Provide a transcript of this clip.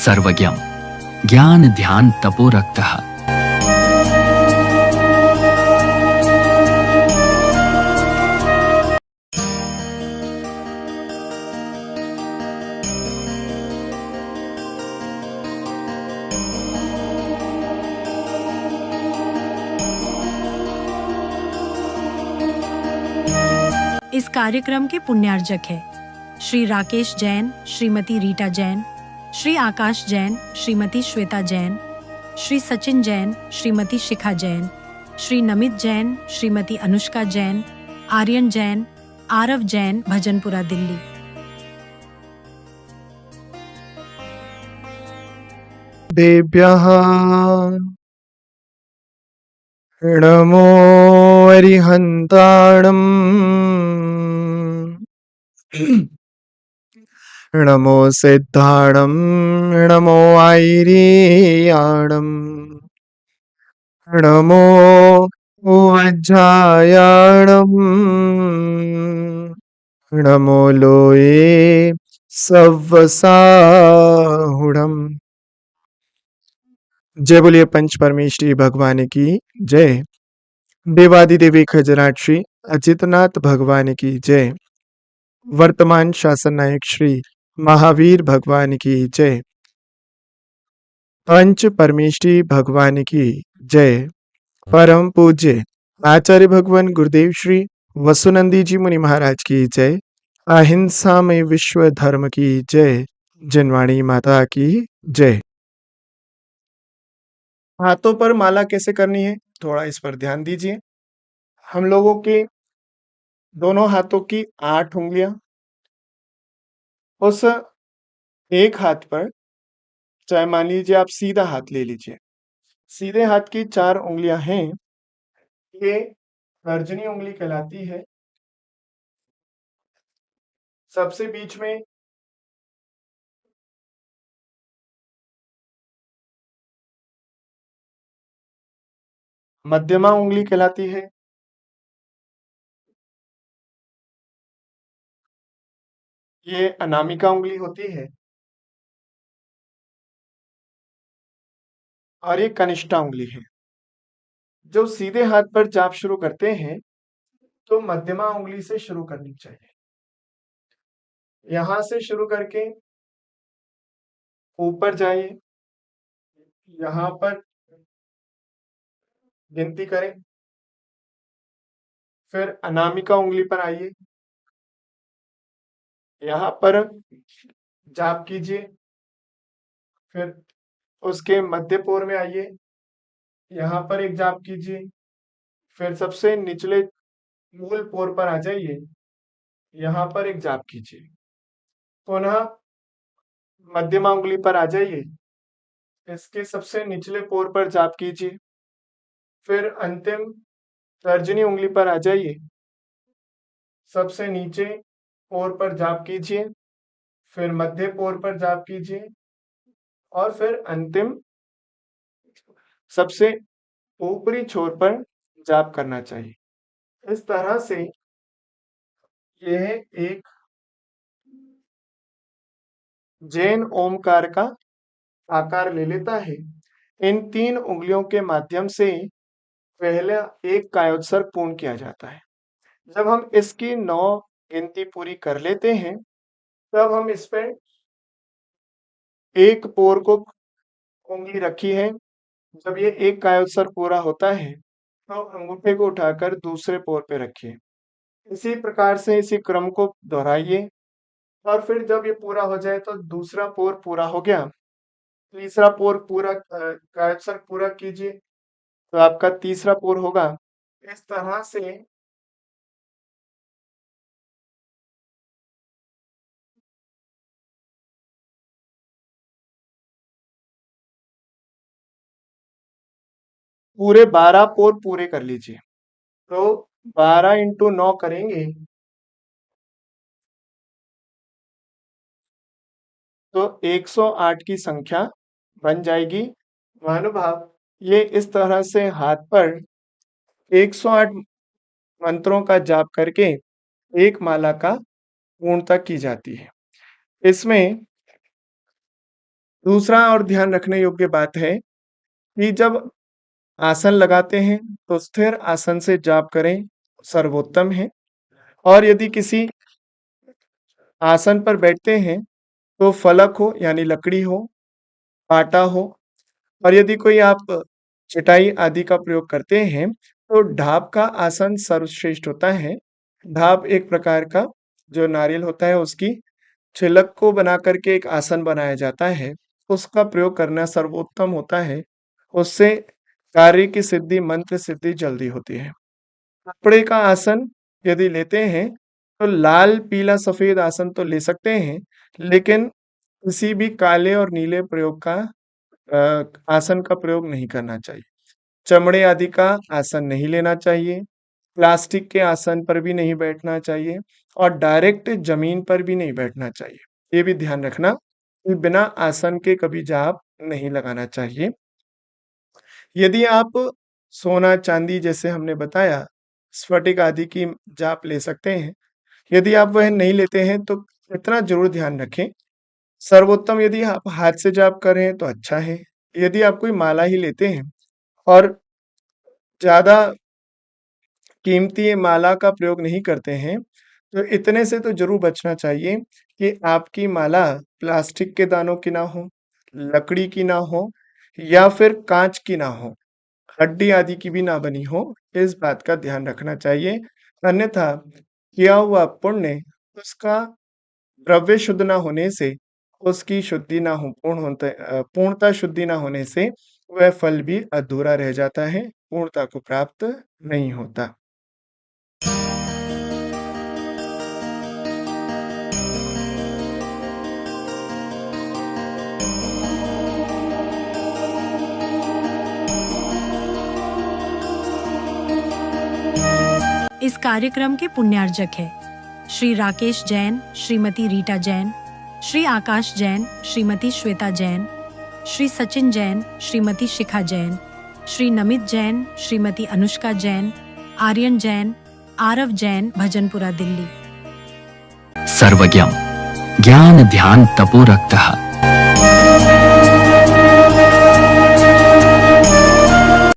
सर्वज्ञम ज्ञान ध्यान तपो रक्तः। इस कार्यक्रम के पुण्यार्जक है श्री राकेश जैन, श्रीमती रीटा जैन, श्री आकाश जैन, श्रीमती श्वेता जैन, श्री सचिन जैन, श्रीमती शिखा जैन, श्री नमित जैन, श्रीमती अनुष्का जैन, आर्यन जैन, आरव जैन, भजनपुरा दिल्ली। देभ्यः नमो अरिहन्ताणम् नमो सिद्धाणम् नमो ऐरियाणम् नमो वज्रायाणम् नमो लोये सव्वसाहुणम्। जय बोलिए पंच परमेष्ठी भगवान की जय। देवादि देवी खजराट श्री अजितनाथ भगवान की जय। वर्तमान शासन नायक श्री महावीर भगवान की जय। पंच परमेष्ठी भगवान की जय। परम पूज्य आचार्य भगवान गुरुदेव श्री वसुनंदी जी मुनि महाराज की जय। अहिंसा में विश्व धर्म की जय। जिनवाणी माता की जय। हाथों पर माला कैसे करनी है, थोड़ा इस पर ध्यान दीजिए। हम लोगों के दोनों हाथों की 8 उंगलियां, उस एक हाथ पर, चाहे मान लीजिए आप सीधा हाथ ले लीजिए, सीधे हाथ की 4 उंगलियां हैं, ये तर्जनी उंगली कहलाती है। सबसे बीच में मध्यमा उंगली कहलाती है। ये अनामिका उंगली होती है और ये कनिष्ठा उंगली है। जो सीधे हाथ पर जाप शुरू करते हैं तो मध्यमा उंगली से शुरू करनी चाहिए। यहां से शुरू करके ऊपर जाइए, यहां पर गिनती करें, फिर अनामिका उंगली पर आइए, यहां पर जाप कीजिए, फिर उसके मध्य पोर में आइए, यहां पर एक जाप कीजिए, फिर सबसे निचले मूल पोर पर आ जाइए, यहां पर एक जाप कीजिए, पुनः मध्यमा उंगली पर आ जाइए, इसके सबसे निचले पोर पर जाप कीजिए, फिर अंतिम तर्जनी उंगली पर आ जाइए, सबसे नीचे पोर पर जाप कीजिए, फिर मध्य पोर पर जाप कीजिए और फिर अंतिम सबसे ऊपरी छोर पर जाप करना चाहिए। इस तरह से यह एक जैन ओमकार का आकार ले लेता है। इन 3 उंगलियों के माध्यम से पहले एक कायोत्सर्ग पूर्ण किया जाता है। जब हम इसकी 9 गिनती पूरी कर लेते हैं तब हम इस पे एक पोर को उंगली रखी है। जब ये एक कायोत्सर्ग पूरा होता है तो अंगूठे को उठाकर दूसरे पोर पे रखिए। इसी प्रकार से इसी क्रम को दोहराइए और फिर जब ये पूरा हो जाए तो दूसरा पोर पूरा हो गया, तीसरा पोर पूरा कायोत्सर्ग पूरा कीजिए तो आपका तीसरा पोर होगा। इस तरह से पूरे 12 पोर पूरे कर लीजिए। तो 12 इंटू 9 करेंगे तो 108 की संख्या बन जाएगी। महानुभाव, ये इस तरह से हाथ पर 108 मंत्रों का जाप करके एक माला का पूर्णता की जाती है। इसमें दूसरा और ध्यान रखने योग्य बात है कि जब आसन लगाते हैं तो स्थिर आसन से जाप करें, सर्वोत्तम है। और यदि किसी आसन पर बैठते हैं तो फलक हो यानी लकड़ी हो, पाटा हो, और यदि कोई आप चटाई आदि का प्रयोग करते हैं तो ढाप का आसन सर्वश्रेष्ठ होता है। ढाप एक प्रकार का जो नारियल होता है उसकी छिलक को बना करके एक आसन बनाया जाता है, उसका प्रयोग करना सर्वोत्तम होता है। उससे कार्य की सिद्धि, मंत्र सिद्धि जल्दी होती है। कपड़े का आसन यदि लेते हैं तो लाल, पीला, सफेद आसन तो ले सकते हैं, लेकिन किसी भी काले और नीले प्रयोग का आसन का प्रयोग नहीं करना चाहिए। चमड़े आदि का आसन नहीं लेना चाहिए, प्लास्टिक के आसन पर भी नहीं बैठना चाहिए और डायरेक्ट ज़मीन पर भी नहीं बैठना चाहिए। ये भी ध्यान रखना कि बिना आसन के कभी जाप नहीं लगाना चाहिए। यदि आप सोना, चांदी जैसे हमने बताया, स्फटिक आदि की जाप ले सकते हैं। यदि आप वह नहीं लेते हैं तो इतना ज़रूर ध्यान रखें, सर्वोत्तम यदि आप हाथ से जाप कर रहे हैं तो अच्छा है। यदि आप कोई माला ही लेते हैं और ज़्यादा कीमती माला का प्रयोग नहीं करते हैं, तो इतने से तो ज़रूर बचना चाहिए कि आपकी माला प्लास्टिक के दानों की ना हो, लकड़ी की ना हो या फिर काँच की ना हो, हड्डी आदि की भी ना बनी हो, इस बात का ध्यान रखना चाहिए। अन्यथा किया हुआ पुण्य उसका द्रव्य शुद्ध ना होने से, उसकी शुद्धि ना हो पूर्णतः शुद्धि ना होने से वह फल भी अधूरा रह जाता है, पूर्णता को प्राप्त नहीं होता। इस कार्यक्रम के पुण्यार्जक है श्री राकेश जैन, श्रीमती रीटा जैन, श्री आकाश जैन, श्रीमती श्वेता जैन, श्री सचिन जैन, श्रीमती शिखा जैन, श्री नमित जैन, श्रीमती अनुष्का जैन, आर्यन जैन, आरव जैन, भजनपुरा, दिल्ली। सर्वज्ञं ज्ञान ध्यान तपो रक्तः